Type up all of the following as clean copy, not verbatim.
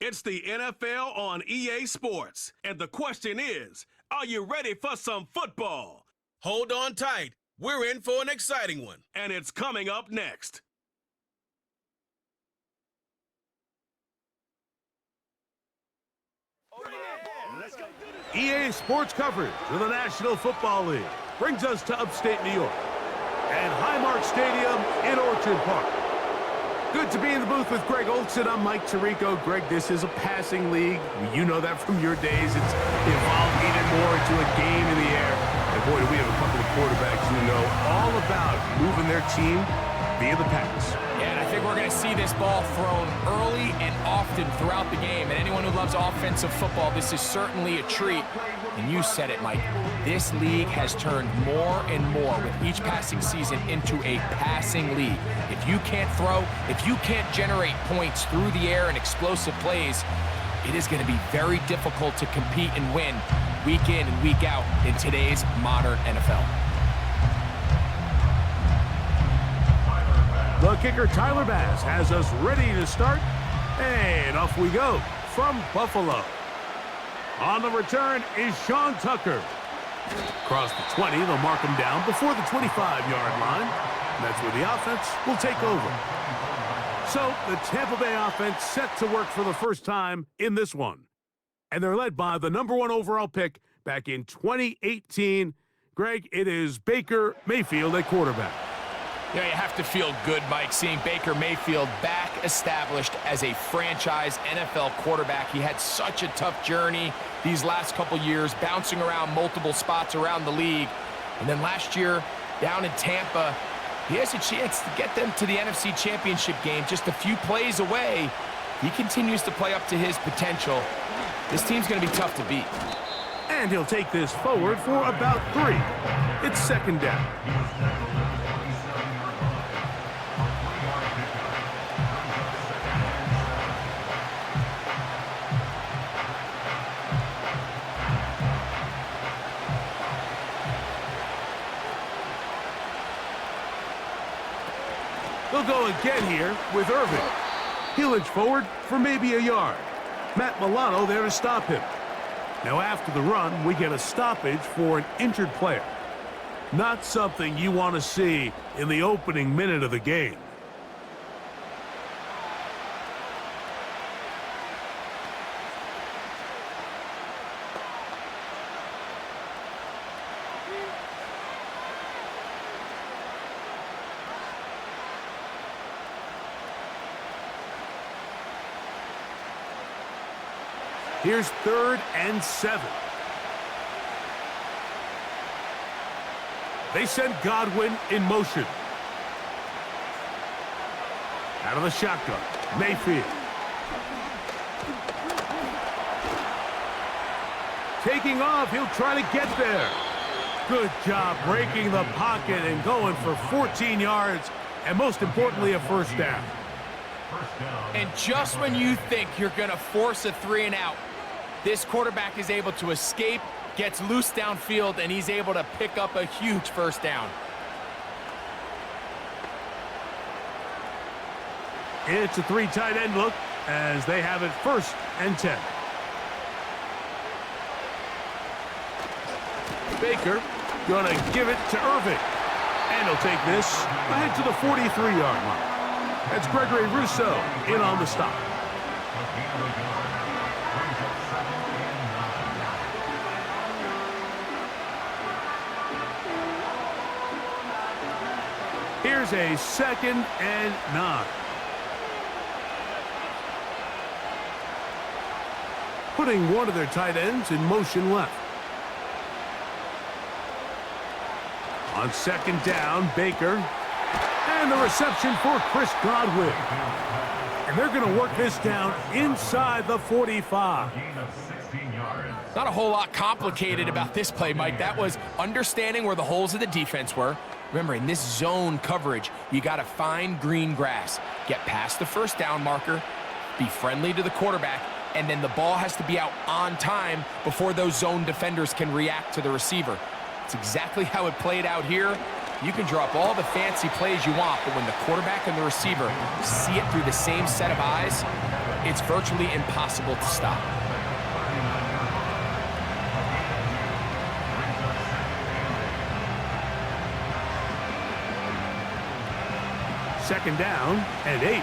It's the NFL on EA Sports, and the question is, are you ready for some football? Hold on tight. We're in for an exciting one, and it's coming up next. EA Sports coverage of the National Football League brings us to upstate New York and Highmark Stadium in Orchard Park. Good to be in the booth with Greg Olson. I'm Mike Tirico. Greg, this is a passing league. You know that from your days. It's evolved even more into a game in the air. And boy, do we have a couple of quarterbacks who know all about moving their team via the pass. Yeah, and I think we're going to see this ball thrown early and often throughout the game. And anyone who loves offensive football, this is certainly a treat. And you said it, Mike. This league has turned more and more with each passing season into a passing league. If you can't throw, if you can't generate points through the air and explosive plays, it is going to be very difficult to compete and win week in and week out in today's modern NFL. The kicker, Tyler Bass, has us ready to start, and off we go from Buffalo. On the return is Sean Tucker. Across the 20, they'll mark him down before the 25-yard line. That's where the offense will take over. So the Tampa Bay offense set to work for the first time in this one. And they're led by the #1 overall pick back in 2018. Greg, it is Baker Mayfield at quarterback. Yeah, you have to feel good, Mike, seeing Baker Mayfield back established as a franchise NFL quarterback. He had such a tough journey these last couple years, bouncing around multiple spots around the league. And then last year, down in Tampa, he has a chance to get them to the NFC Championship game just a few plays away. He continues to play up to his potential. This team's going to be tough to beat. And he'll take this forward for about 3. It's second down. They'll go again here with Irving. He'll inch forward for maybe a yard. Matt Milano there to stop him. Now after the run, we get a stoppage for an injured player. Not something you want to see in the opening minute of the game. Here's 3rd and 7. They send Godwin in motion. Out of the shotgun, Mayfield. Taking off, he'll try to get there. Good job breaking the pocket and going for 14 yards, and most importantly, a first down. And just when you think you're going to force a 3-and-out, this quarterback is able to escape, gets loose downfield, and he's able to pick up a huge first down. It's a 3 tight end look as they have it 1st and 10. Baker gonna give it to Irving. And he'll take this ahead to the 43-yard line. That's Gregory Rousseau in on the stop. Here's a 2nd and 9. Putting one of their tight ends in motion left. On 2nd down, Baker. And the reception for Chris Godwin. And they're going to work this down inside the 45. Not a whole lot complicated about this play, Mike. That was understanding where the holes of the defense were. Remember, in this zone coverage, you got to find green grass. Get past the first down marker, be friendly to the quarterback, and then the ball has to be out on time before those zone defenders can react to the receiver. It's exactly how it played out here. You can draw up all the fancy plays you want, but when the quarterback and the receiver see it through the same set of eyes, it's virtually impossible to stop. Second down and 8.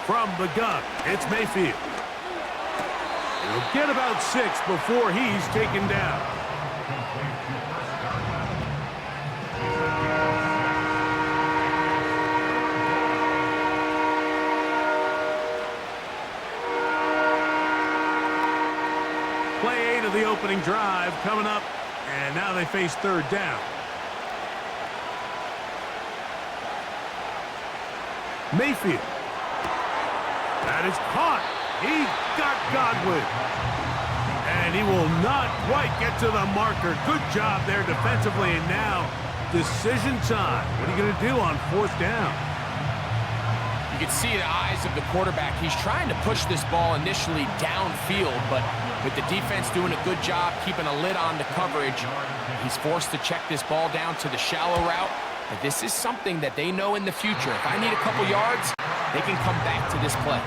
From the gun, it's Mayfield. He'll get about 6 before he's taken down. Play 8 of the opening drive coming up, and now they face third down. Mayfield. That is caught. He got Godwin. And he will not quite get to the marker. Good job there defensively. And now, decision time. What are you going to do on fourth down? You can see the eyes of the quarterback. He's trying to push this ball initially downfield, but with the defense doing a good job keeping a lid on the coverage, he's forced to check this ball down to the shallow route. But this is something that they know in the future. If I need a couple yards, they can come back to this play.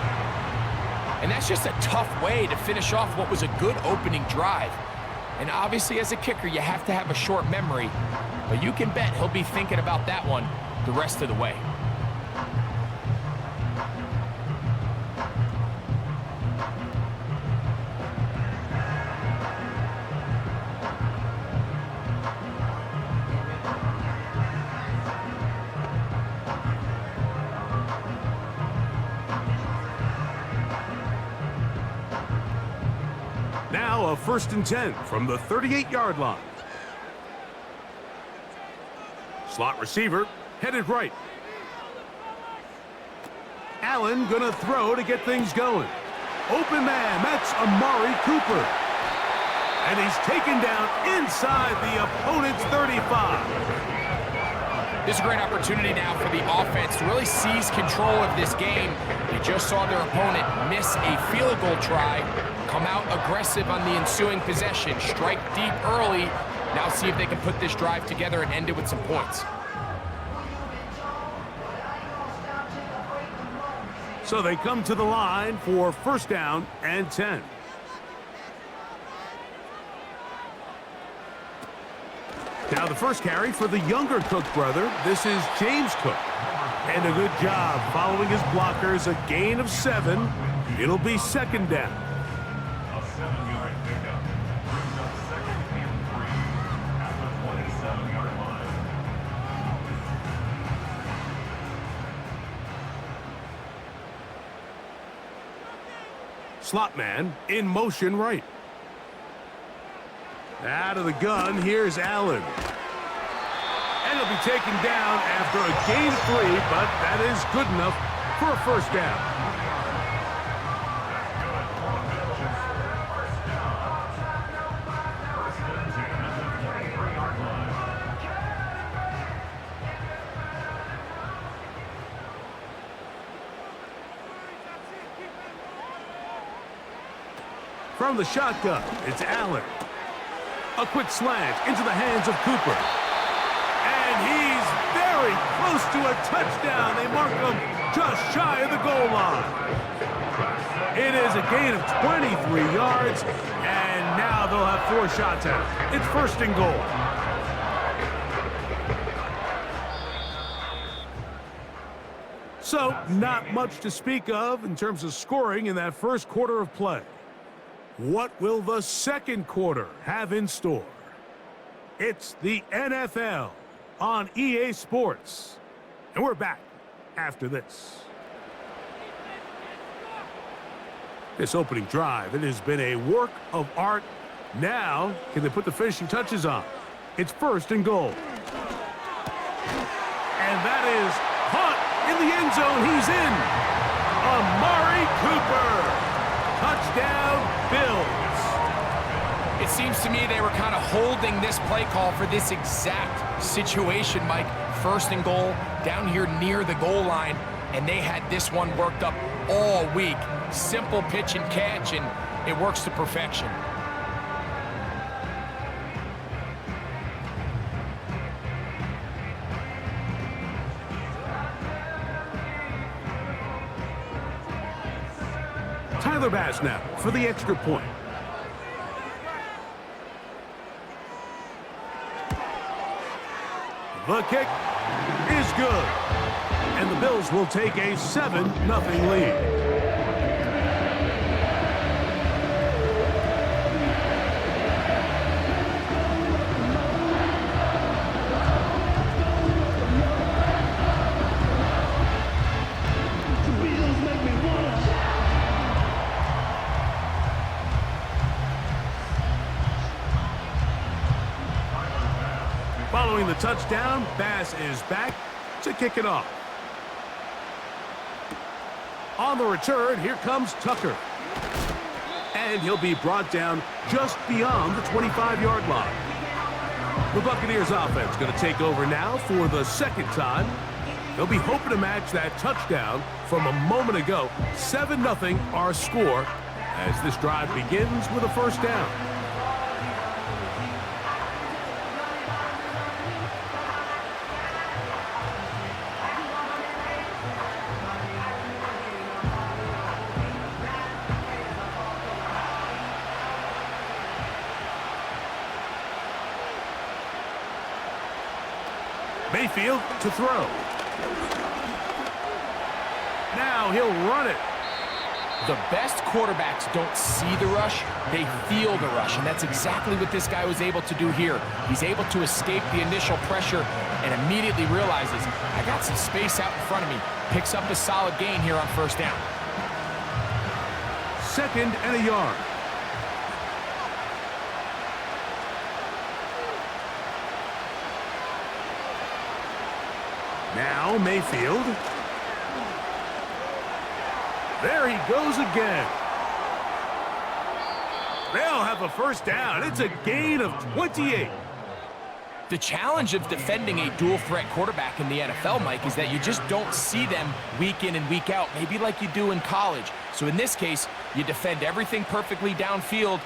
And that's just a tough way to finish off what was a good opening drive. And obviously, as a kicker, you have to have a short memory. But you can bet he'll be thinking about that one the rest of the way. Now a 1st and 10 from the 38-yard line. Slot receiver headed right. Allen gonna throw to get things going. Open man, that's Amari Cooper. And he's taken down inside the opponent's 35. This is a great opportunity now for the offense to really seize control of this game. They just saw their opponent miss a field goal try, come out aggressive on the ensuing possession, strike deep early. Now see if they can put this drive together and end it with some points. So they come to the line for 1st down and 10. Now the first carry for the younger Cook brother. This is James Cook. And a good job following his blockers. A gain of 7. It'll be 2nd down. A 7-yard pickup. Brings up 2nd and 3 at the 27-yard line. Slot man in motion right. Out of the gun, here's Allen. And he'll be taken down after a gain of 3, but that is good enough for a 1st down. From the shotgun, it's Allen. A quick slant into the hands of Cooper. And he's very close to a touchdown. They mark him just shy of the goal line. It is a gain of 23 yards, and now they'll have 4 shots at it. It's 1st and goal. So, not much to speak of in terms of scoring in that first quarter of play. What will the second quarter have in store? It's the NFL on EA Sports. And we're back after this. This opening drive, it has been a work of art. Now, can they put the finishing touches on? It's 1st and goal. And that is caught in the end zone. He's in. Amari Cooper. Touchdown, Bills. It seems to me they were kind of holding this play call for this exact situation, Mike. 1st and goal, down here near the goal line, and they had this one worked up all week. Simple pitch and catch, and it works to perfection. their pass now for the extra point. The kick is good. And the Bills will take a 7-0 lead. Following the touchdown, Bass is back to kick it off. On the return, here comes Tucker. And he'll be brought down just beyond the 25-yard line. The Buccaneers offense going to take over now for the second time. They'll be hoping to match that touchdown from a moment ago. 7-0 our score as this drive begins with a first down. Mayfield to throw. Now he'll run it. The best quarterbacks don't see the rush, they feel the rush, and that's exactly what this guy was able to do here. He's able to escape the initial pressure and immediately realizes, I got some space out in front of me. Picks up a solid gain here on first down. 2nd and a yard. Now Mayfield. There he goes again. They'll have a first down. It's a gain of 28. The challenge of defending a dual-threat quarterback in the NFL, Mike, is that you just don't see them week in and week out, maybe like you do in college. So in this case, you defend everything perfectly downfield,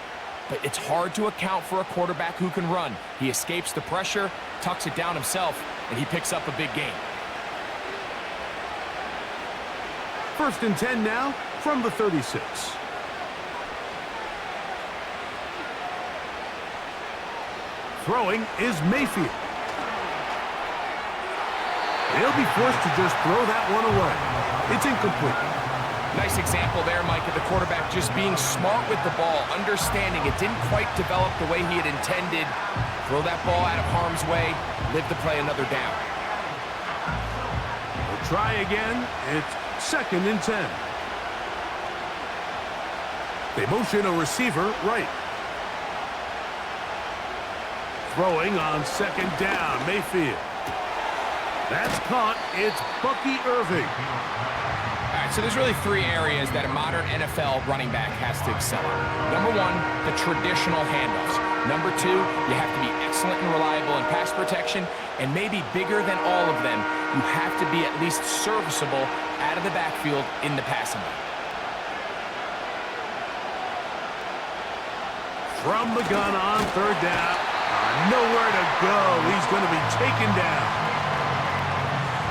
but it's hard to account for a quarterback who can run. He escapes the pressure, tucks it down himself, and he picks up a big gain. 1st and 10 now from the 36. Throwing is Mayfield. He'll be forced to just throw that one away. It's incomplete. Nice example there, Mike, of the quarterback just being smart with the ball, understanding it didn't quite develop the way he had intended. Throw that ball out of harm's way, live to play another down. We'll try again. It's 2nd and 10. They motion a receiver right. Throwing on 2nd down, Mayfield. That's caught. It's Bucky Irving. All right, so there's really 3 areas that a modern NFL running back has to excel in. Number 1, the traditional handoffs. Number 2, you have to be excellent and reliable in pass protection. And maybe bigger than all of them, you have to be at least serviceable out of the backfield in the passing game. From the gun on 3rd down. Nowhere to go. He's going to be taken down.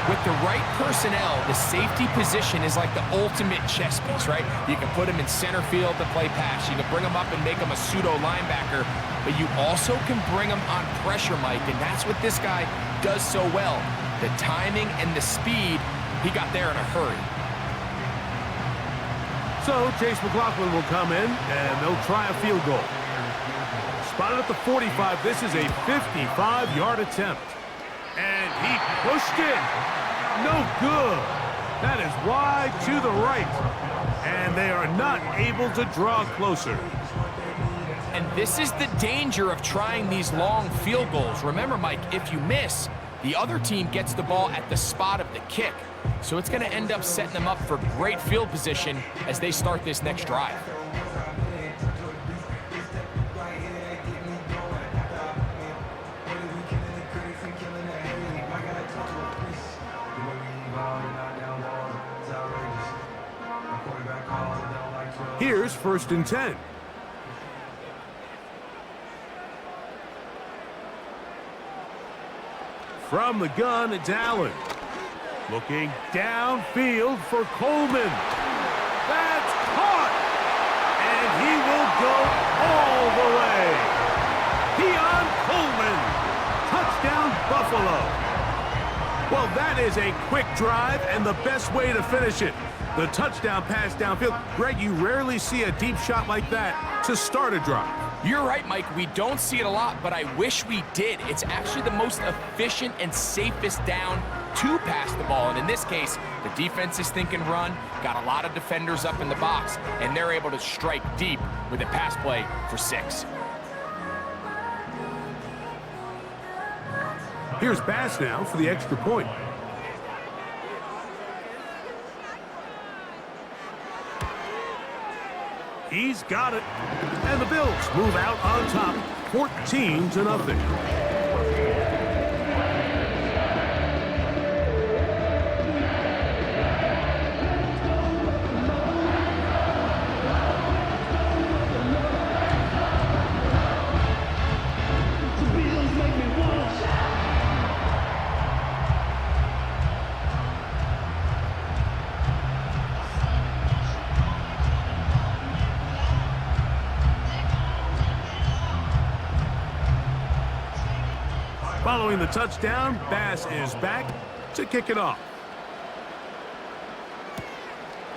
With the right personnel, the safety position is like the ultimate chess piece, right? You can put him in center field to play pass. You can bring him up and make him a pseudo linebacker, but you also can bring him on pressure, Mike, and that's what this guy does so well. The timing and the speed, he got there in a hurry. So Chase McLaughlin will come in, and they'll try a field goal. Spotted at the 45. This is a 55-yard attempt. And he pushed it. No good. That is wide to the right. And they are not able to draw closer. And this is the danger of trying these long field goals. Remember, Mike, if you miss, the other team gets the ball at the spot of the kick. So it's going to end up setting them up for great field position as they start this next drive. Here's 1st and 10. From the gun, it's Allen. Looking downfield for Coleman. That's caught! he will go all the way. Keon Coleman, touchdown Buffalo. Well, that is a quick drive and the best way to finish it. The touchdown pass downfield. Greg, you rarely see a deep shot like that to start a drive. You're right, Mike. We don't see it a lot, but I wish we did. It's actually the most efficient and safest down to pass the ball. And in this case, the defense is thinking run, got a lot of defenders up in the box, and they're able to strike deep with a pass play for 6. Here's Bass now for the extra point. He's got it. And the Bills move out on top, 14-0. Following the touchdown, Bass is back to kick it off.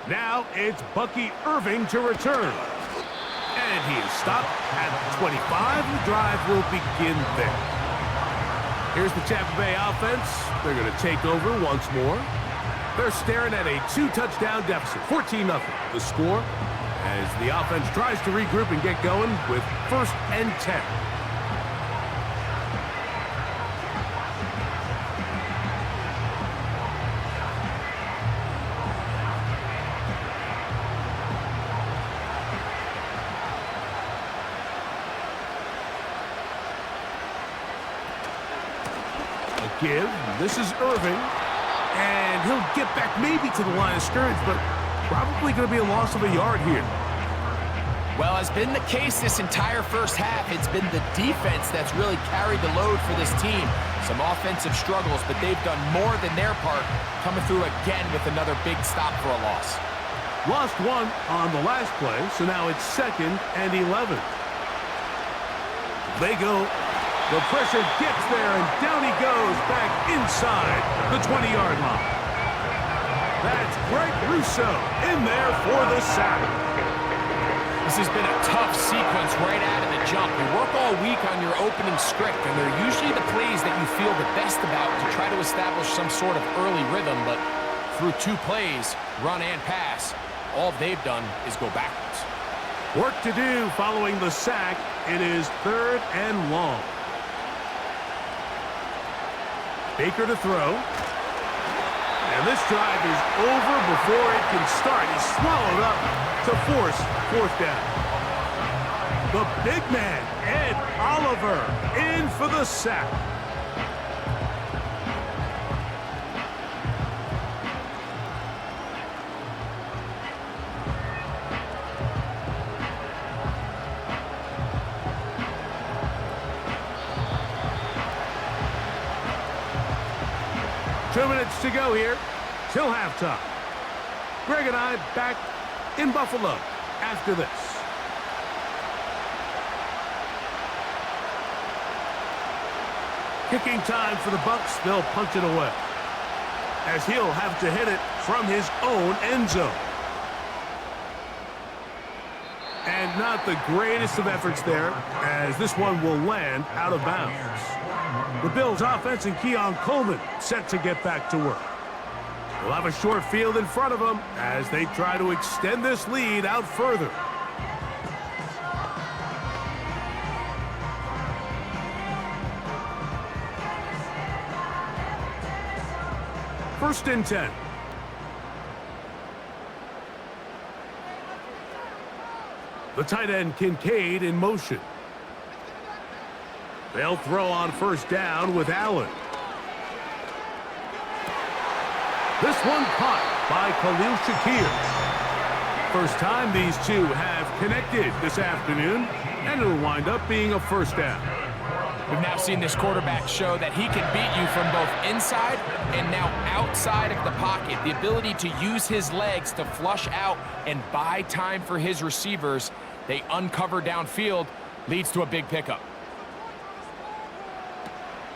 Now it's Bucky Irving to return. And he is stopped at 25. The drive will begin there. Here's the Tampa Bay offense. They're going to take over once more. They're staring at a 2-touchdown deficit, 14-0. The score as the offense tries to regroup and get going with 1st and 10. Give. This is Irving. And he'll get back maybe to the line of scrimmage, but probably going to be a loss of a yard here. Well, as been the case this entire first half, it's been the defense that's really carried the load for this team. Some offensive struggles, but they've done more than their part, coming through again with another big stop for a loss. Lost one on the last play, so now it's 2nd and 11. They go. The pressure gets there, and down he goes back inside the 20-yard line. That's Greg Russo in there for the sack. This has been a tough sequence right out of the jump. You work all week on your opening script, and they're usually the plays that you feel the best about to try to establish some sort of early rhythm, but through 2 plays, run and pass, all they've done is go backwards. Work to do following the sack. It is 3rd and long. Baker to throw. And this drive is over before it can start. He's swallowed up to force 4th down. The big man, Ed Oliver, in for the sack. Two minutes to go here till halftime. Greg and I back in Buffalo after this. Kicking time for the Bucs. They'll punch it away, as he'll have to hit it from his own end zone. And not the greatest of efforts there, as this one will land out of bounds. The Bills offense and Keon Coleman set to get back to work. They'll have a short field in front of them as they try to extend this lead out further. First and 10. The tight end Kincaid in motion. They'll throw on 1st down with Allen. This one caught by Khalil Shakir. First time these two have connected this afternoon, and it'll wind up being a 1st down. We've now seen this quarterback show that he can beat you from both inside and now outside of the pocket. The ability to use his legs to flush out and buy time for his receivers. They uncover downfield, leads to a big pickup.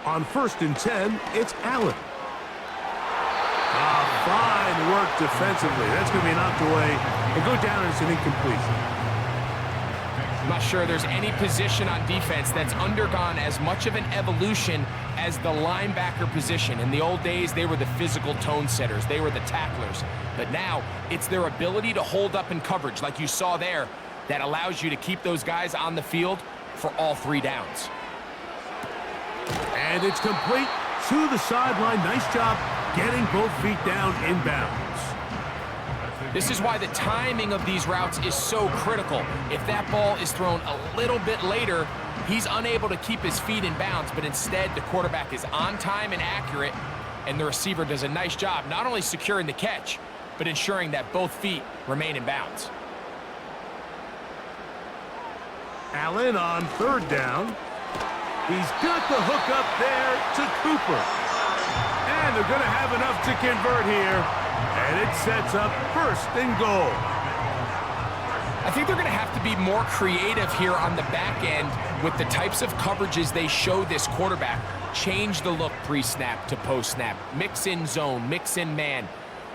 On 1st and 10, it's Allen. Fine work defensively. That's going to be knocked away and go down as an incompletion. I'm not sure there's any position on defense that's undergone as much of an evolution as the linebacker position. In the old days, they were the physical tone setters. They were the tacklers. But now, it's their ability to hold up in coverage, like you saw there, that allows you to keep those guys on the field for all 3 downs. And it's complete to the sideline. Nice job getting both feet down inbounds. This is why the timing of these routes is so critical. If that ball is thrown a little bit later, he's unable to keep his feet in bounds, but instead the quarterback is on time and accurate, and the receiver does a nice job not only securing the catch, but ensuring that both feet remain in bounds. Allen on 3rd down. He's got the hook up there to Cooper. And they're going to have enough to convert here. And it sets up 1st and goal. I think they're going to have to be more creative here on the back end with the types of coverages they show this quarterback. Change the look pre-snap to post-snap. Mix in zone, mix in man.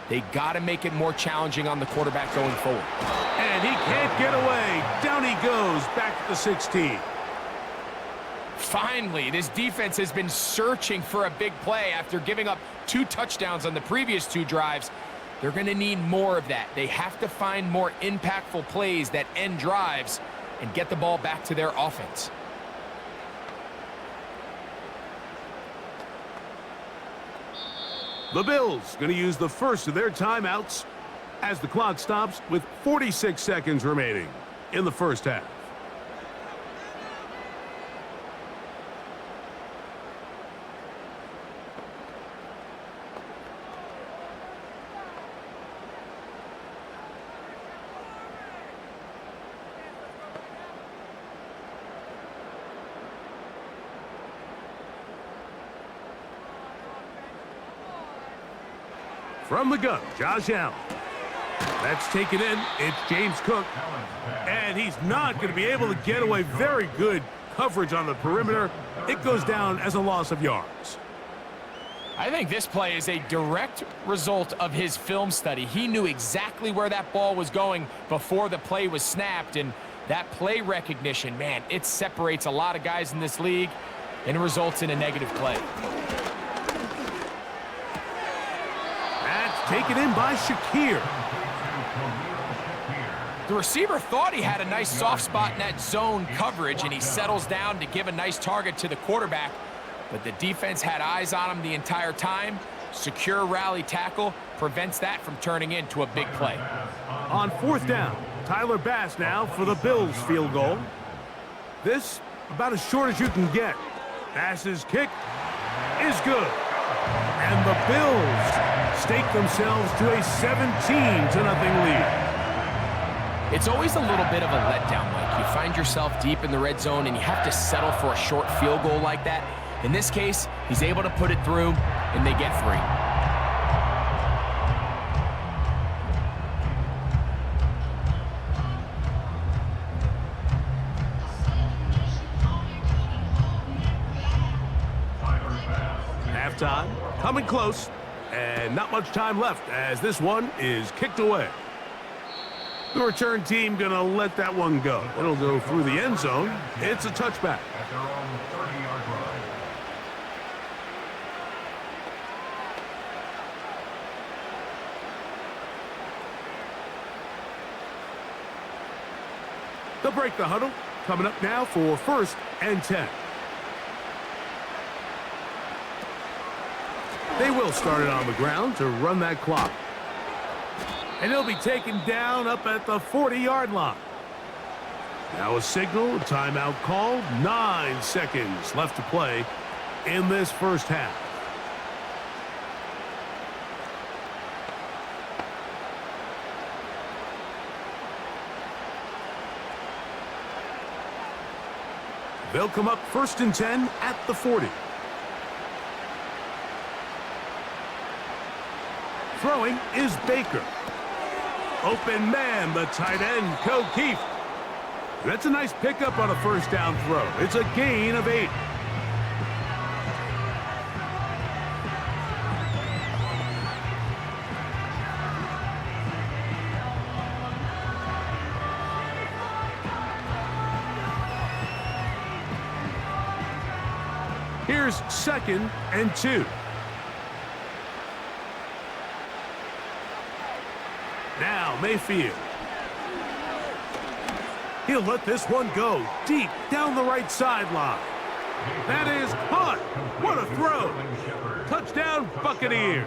They got to make it more challenging on the quarterback going forward. And he can't get away. Down he goes, back to the 16. Finally, this defense has been searching for a big play after giving up 2 touchdowns on the previous 2 drives. They're going to need more of that. They have to find more impactful plays that end drives and get the ball back to their offense. The Bills going to use the first of their timeouts as the clock stops with 46 seconds remaining in the first half. From the gun, Josh Allen. That's taken in. It's James Cook. And he's not going to be able to get away. Very good coverage on the perimeter. It goes down as a loss of yards. I think this play is a direct result of his film study. He knew exactly where that ball was going before the play was snapped. And that play recognition, man, it separates a lot of guys in this league and it results in a negative play. Taken in by Shakir. The receiver thought he had a nice soft spot in that zone coverage, and he settles down to give a nice target to the quarterback. But the defense had eyes on him the entire time. Secure rally tackle prevents that from turning into a big play. On 4th down, Tyler Bass now for the Bills field goal. This about as short as you can get. Bass's kick is good. And the Bills stake themselves to a 17-0 lead. It's always a little bit of a letdown, Mike. You find yourself deep in the red zone and you have to settle for a short field goal like that. In this case, he's able to put it through and they get 3. Halftime coming close, and not much time left as this one is kicked away. The return team gonna let that one go. It'll go through the end zone. It's a touchback. At their own 30-yard line. They'll break the huddle. Coming up now for 1st and 10. They will start it on the ground to run that clock. And he'll be taken down up at the 40-yard line. Now a signal, timeout called. 9 seconds left to play in this first half. They'll come up 1st and 10 at the 40. Throwing is Baker. Open man, the tight end, O'Keefe. That's a nice pickup on a first down throw. It's a gain of 8. Here's 2nd and 2. Now Mayfield. He'll let this one go deep down the right sideline. That is caught. What a throw. Touchdown, Buccaneers.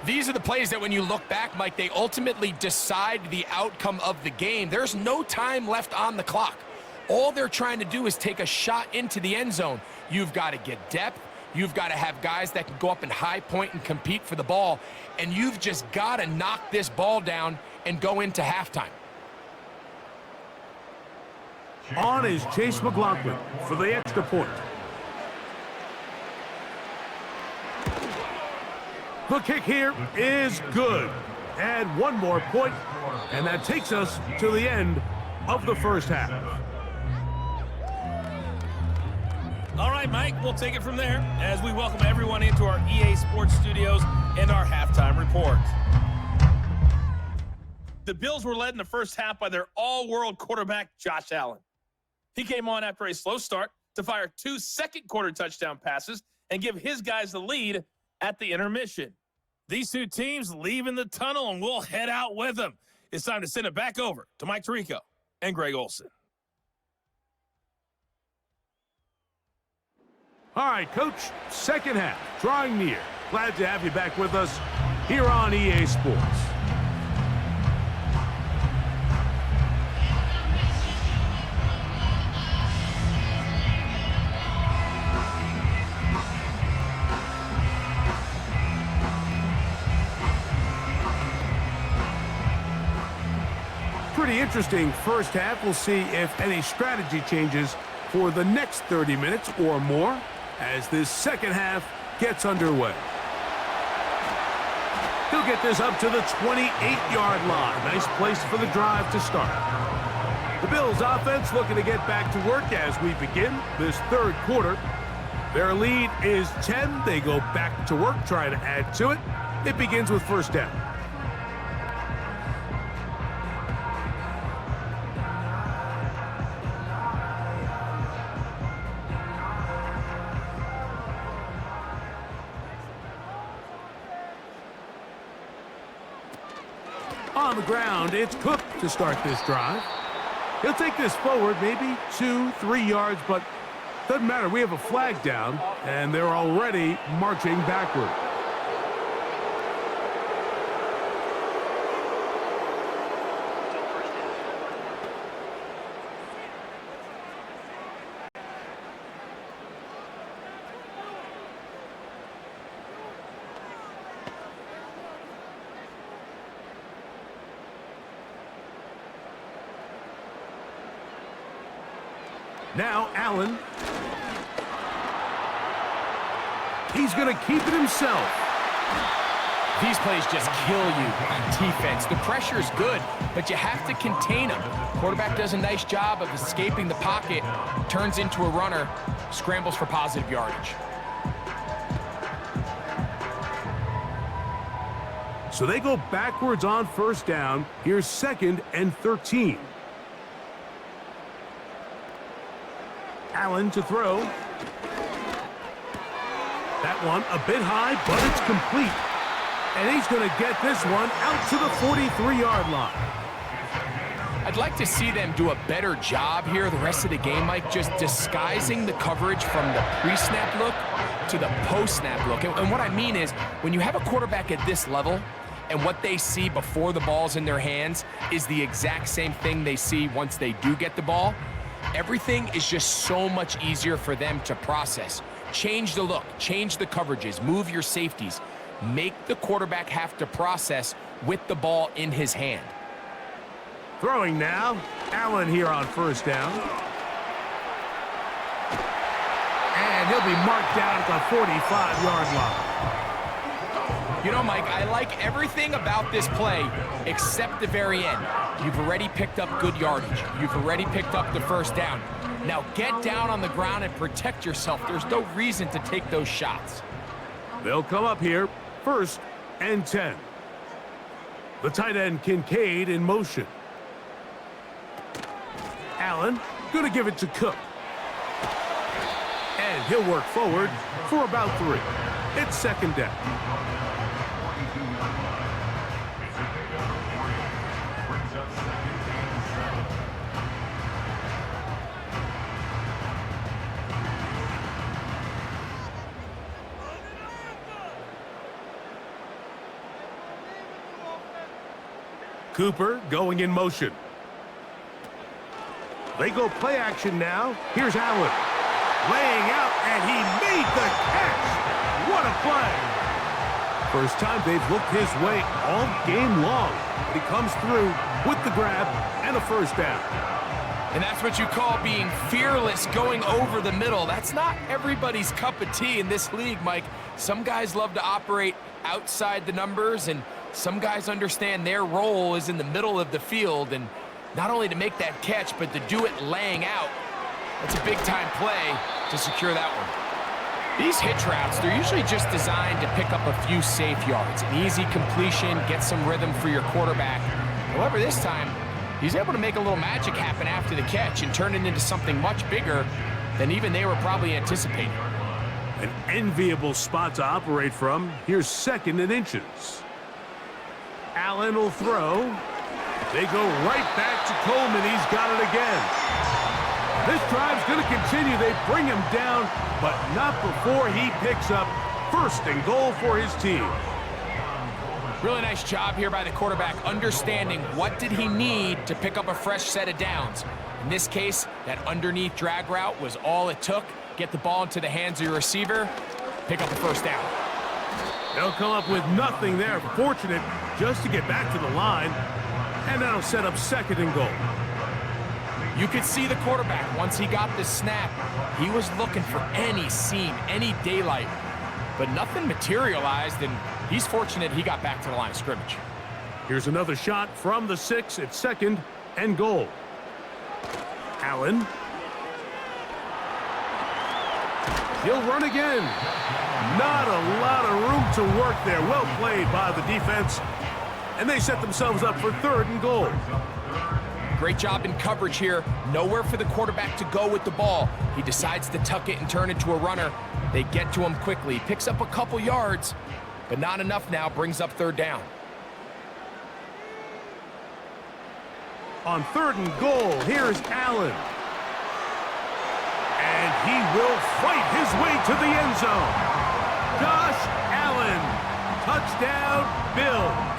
These are the plays that when you look back, Mike, they ultimately decide the outcome of the game. There's no time left on the clock. All they're trying to do is take a shot into the end zone. You've got to get depth. You've got to have guys that can go up and high point and compete for the ball. And you've just got to knock this ball down and go into halftime. On is Chase McLaughlin for the extra point. The kick here is good. Add one more point, and that takes us to the end of the first half. All right, Mike, we'll take it from there as we welcome everyone into our EA Sports Studios and our halftime report. The Bills were led in the first half by their all-world quarterback, Josh Allen. He came on after a slow start to fire 2 second-quarter touchdown passes and give his guys the lead at the intermission. These two teams leave in the tunnel, and we'll head out with them. It's time to send it back over to Mike Tirico and Greg Olsen. All right, Coach, second half, drawing near. Glad to have you back with us here on EA Sports. Pretty interesting first half. We'll see if any strategy changes for the next 30 minutes or more as this second half gets underway. He'll get this up to the 28-yard line. Nice place for the drive to start. The Bills offense looking to get back to work as we begin this third quarter. Their lead is 10. They go back to work, trying to add to it. It begins with first down. On the ground, it's Cook to start this drive. He'll take this forward, maybe 2-3 yards, but doesn't matter. We have a flag down, and they're already marching backward. Now Allen. He's going to keep it himself. These plays just kill you on defense. The pressure is good, but you have to contain them. Quarterback does a nice job of escaping the pocket, turns into a runner, scrambles for positive yardage. So they go backwards on first down. Here's 2nd and 13. Allen to throw. That one a bit high, but it's complete. And he's going to get this one out to the 43-yard line. I'd like to see them do a better job here the rest of the game, Mike, just disguising the coverage from the pre-snap look to the post-snap look. And what I mean is, when you have a quarterback at this level and what they see before the ball's in their hands is the exact same thing they see once they do get the ball, everything is just so much easier for them to process. Change the look, change the coverages, move your safeties. Make the quarterback have to process with the ball in his hand. Throwing now, Allen here on first down. And he'll be marked down at the 45-yard line. You know, Mike, I like everything about this play except the very end. You've already picked up good yardage. You've already picked up the first down. Now get down on the ground and protect yourself. There's no reason to take those shots. They'll come up here, 1st and 10. The tight end Kincaid in motion. Allen gonna give it to Cook. And he'll work forward for about 3. It's 2nd down. Cooper going in motion. They go play action now. Here's Allen. Laying out, and he made the catch. What a play. First time they've looked his way all game long. But he comes through with the grab and a first down. And that's what you call being fearless, going over the middle. That's not everybody's cup of tea in this league, Mike. Some guys love to operate outside the numbers, and some guys understand their role is in the middle of the field, and not only to make that catch, but to do it laying out. That's a big-time play to secure that one. These hitch routes, they're usually just designed to pick up a few safe yards. An easy completion, get some rhythm for your quarterback. However, this time, he's able to make a little magic happen after the catch and turn it into something much bigger than even they were probably anticipating. An enviable spot to operate from. Here's 2nd and inches. Allen will throw. They go right back to Coleman. He's got it again. This drive's going to continue. They bring him down, but not before he picks up 1st and goal for his team. Really nice job here by the quarterback, understanding what did he need to pick up a fresh set of downs. In this case, that underneath drag route was all it took. Get the ball into the hands of your receiver, pick up the first down. They'll come up with nothing there. Fortunate just to get back to the line. And that'll set up 2nd and goal. You could see the quarterback, once he got the snap, he was looking for any seam, any daylight. But nothing materialized, and he's fortunate he got back to the line of scrimmage. Here's another shot from the 6 at 2nd and goal. Allen. He'll run again. Not a lot of room to work there. Well played by the defense. And they set themselves up for 3rd and goal. Great job in coverage here. Nowhere for the quarterback to go with the ball. He decides to tuck it and turn it to a runner. They get to him quickly. Picks up a couple yards, but not enough now. Brings up 3rd down. On 3rd and goal, here's Allen. And he will fight his way to the end zone. Josh Allen. Touchdown, Bills.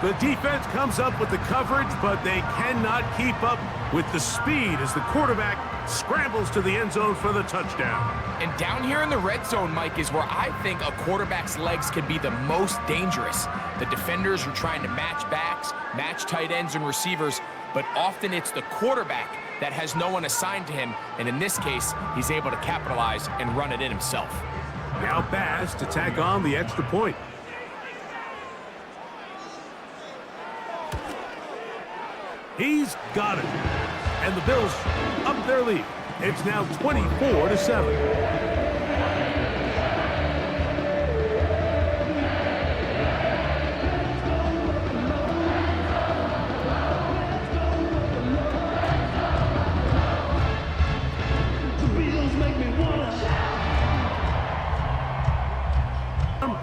The defense comes up with the coverage, but they cannot keep up with the speed as the quarterback scrambles to the end zone for the touchdown. And down here in the red zone, Mike, is where I think a quarterback's legs can be the most dangerous. The defenders are trying to match backs, match tight ends and receivers, but often it's the quarterback that has no one assigned to him, and in this case, he's able to capitalize and run it in himself. Now Bass to tack on the extra point. He's got it. And the Bills up their lead. It's now 24-7.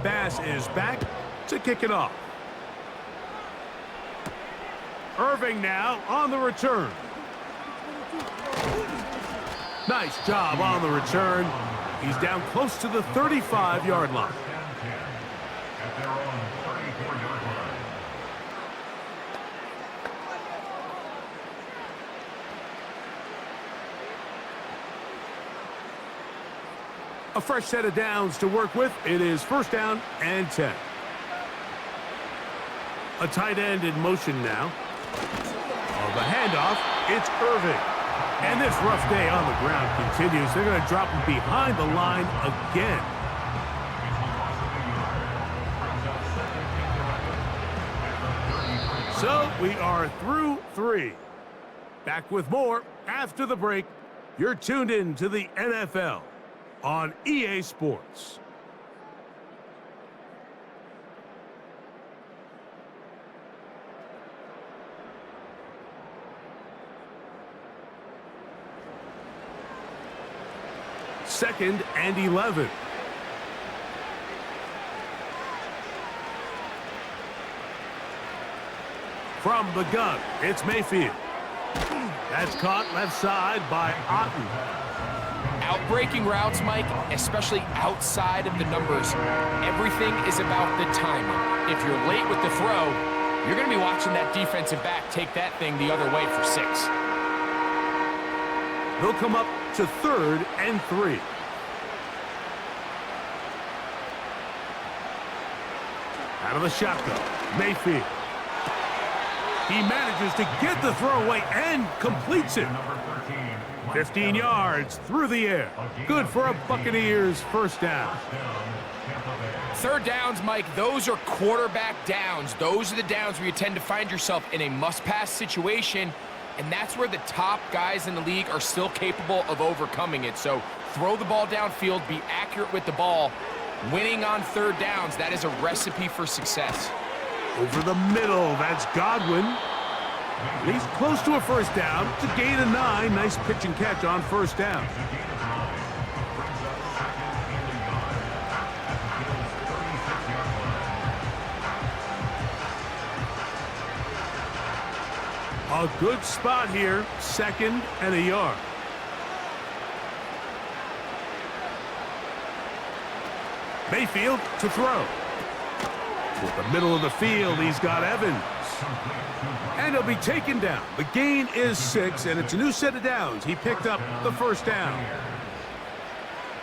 Bass is back to kick it off. Irving now on the return. Nice job on the return. He's down close to the 35-yard line. At their own 34-yard line. A fresh set of downs to work with. It is 1st down and 10. A tight end in motion now. On the handoff, it's Irving. And this rough day on the ground continues. They're going to drop him behind the line again. So we are through 3. Back with more after the break. You're tuned in to the NFL on EA Sports. Second and 11. From the gun, it's Mayfield. That's caught left side by Otten. Outbreaking routes, Mike, especially outside of the numbers, everything is about the timing. If you're late with the throw, you're going to be watching that defensive back take that thing the other way for 6. They'll come up to 3rd and 3. Out of the shotgun, Mayfield. He manages to get the throw away and completes it. 15 yards through the air. Good for a Buccaneers first down. 3rd downs, Mike, those are quarterback downs. Those are the downs where you tend to find yourself in a must-pass situation, and that's where the top guys in the league are still capable of overcoming it. So throw the ball downfield, be accurate with the ball. Winning on 3rd downs, that is a recipe for success. Over the middle, that's Godwin. He's close to a first down. It's a gain of 9. Nice pitch and catch on first down. A good spot here. 2nd and a yard. Mayfield to throw. With the middle of the field, he's got Evans. And he'll be taken down. The gain is 6, and it's a new set of downs. He picked up the first down.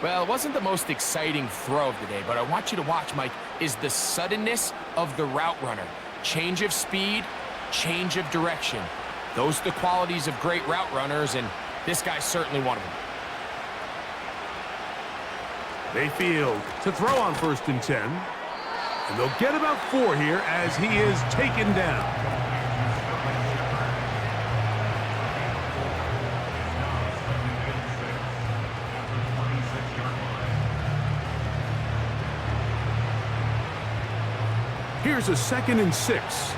Well, it wasn't the most exciting throw of the day, but I want you to watch, Mike, is the suddenness of the route runner. Change of speed, change of direction. Those are the qualities of great route runners, and this guy's certainly one of them. Mayfield to throw on 1st and 10. And they'll get about 4 here as he is taken down. Here's a 2nd and 6.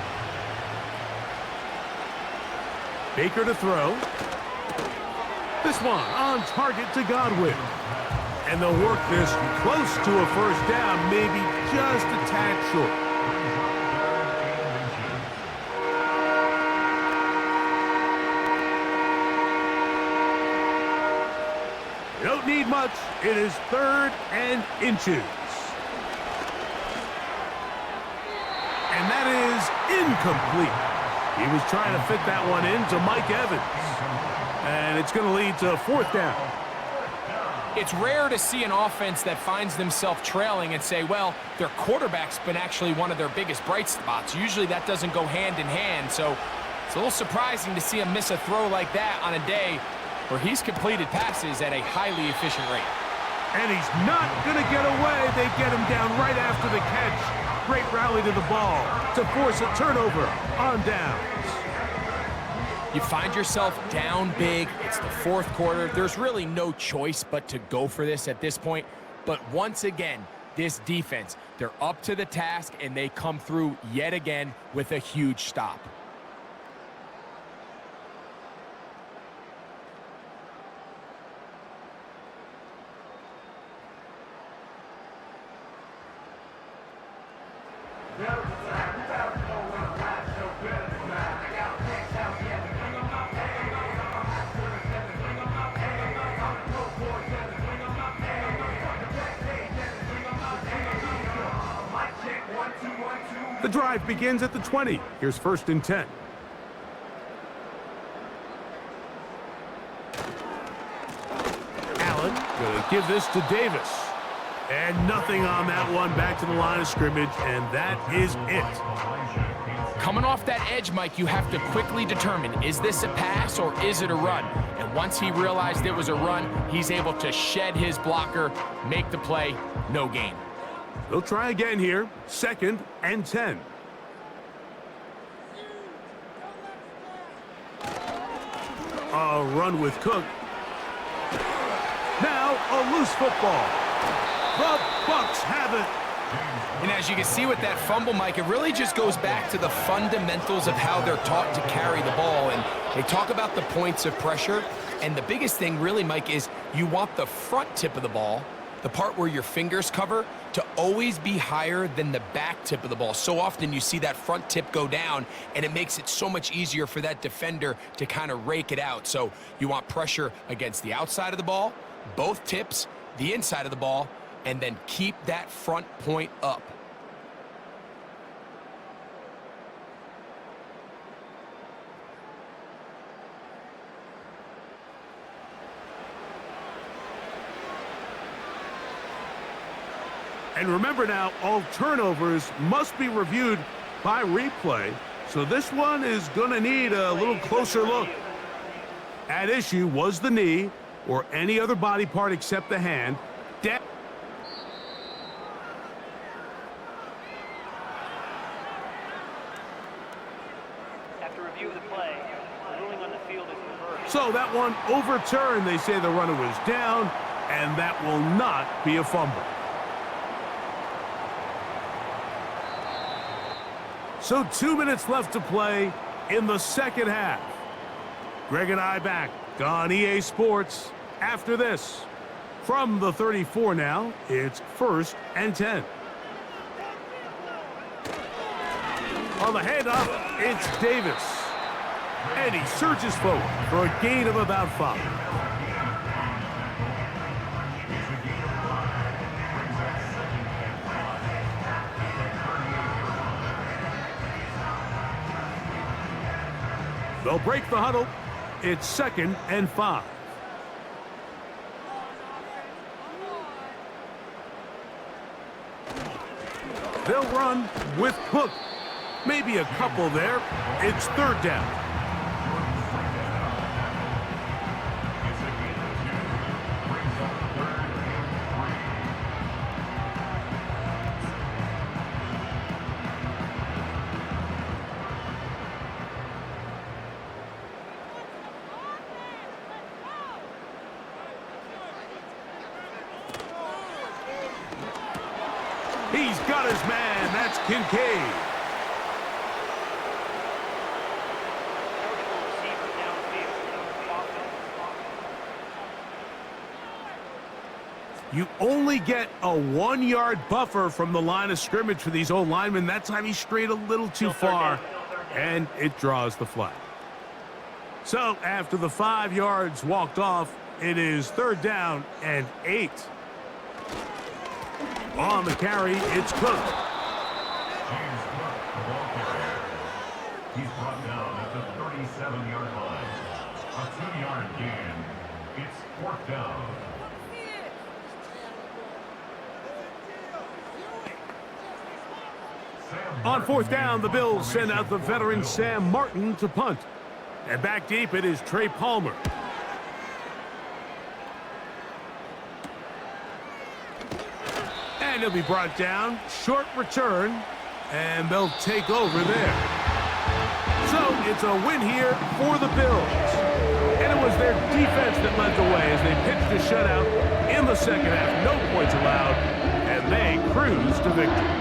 Baker to throw. This one on target to Godwin. And they'll work this close to a first down, maybe just a tad short. You don't need much. It is 3rd and inches. And that is incomplete. He was trying to fit that one into Mike Evans. And it's going to lead to 4th down. It's rare to see an offense that finds themselves trailing and say, well, their quarterback's been actually one of their biggest bright spots. Usually that doesn't go hand in hand, so it's a little surprising to see him miss a throw like that on a day where he's completed passes at a highly efficient rate. And he's not going to get away. They get him down right after the catch. Great rally to the ball to force a turnover on downs. You find yourself down big. It's the 4th quarter. There's really no choice but to go for this at this point. But once again, this defense, they're up to the task, and they come through yet again with a huge stop. The drive begins at the 20. Here's 1st and 10. Allen going to give this to Davis. And nothing on that one. Back to the line of scrimmage, and that is it. Coming off that edge, Mike, you have to quickly determine, is this a pass or is it a run? And once he realized it was a run, he's able to shed his blocker, make the play, no gain. They'll try again here. 2nd and 10. A run with Cook. Now a loose football. The Bucs have it. And as you can see with that fumble, Mike, it really just goes back to the fundamentals of how they're taught to carry the ball. And they talk about the points of pressure. And the biggest thing really, Mike, is you want the front tip of the ball, the part where your fingers cover, to always be higher than the back tip of the ball. So often you see that front tip go down, and it makes it so much easier for that defender to kind of rake it out. So you want pressure against the outside of the ball, both tips, the inside of the ball, and then keep that front point up. And remember now, all turnovers must be reviewed by replay, so this one is going to need a little closer look. At issue was the knee or any other body part except the hand. After review of the play, the ruling on the field is reversed. So that one overturned. They say the runner was down, and that will not be a fumble. So 2 minutes left to play in the second half. Greg and I back on EA Sports after this. From the 34 now, it's 1st and 10. On the handoff, it's Davis. And he surges forward for a gain of about 5. They'll break the huddle. It's 2nd and 5. They'll run with Cook. Maybe a couple there. It's 3rd down. He's got his man. That's Kincaid. You only get a 1-yard buffer from the line of scrimmage for these old linemen. That time he strayed a little too far, and it draws the flag. So after the 5 yards walked off, it is 3rd down and 8. On the carry, it's Cook. He's brought down at the 37-yard line. A 2-yard gain. It's 4th down. On 4th down, the Bills send out the veteran Sam Martin to punt. And back deep, it is Trey Palmer. And he'll be brought down. Short return. And they'll take over there. So it's a win here for the Bills. And it was their defense that led the way as they pitched a shutout in the second half. No points allowed. And they cruise to victory.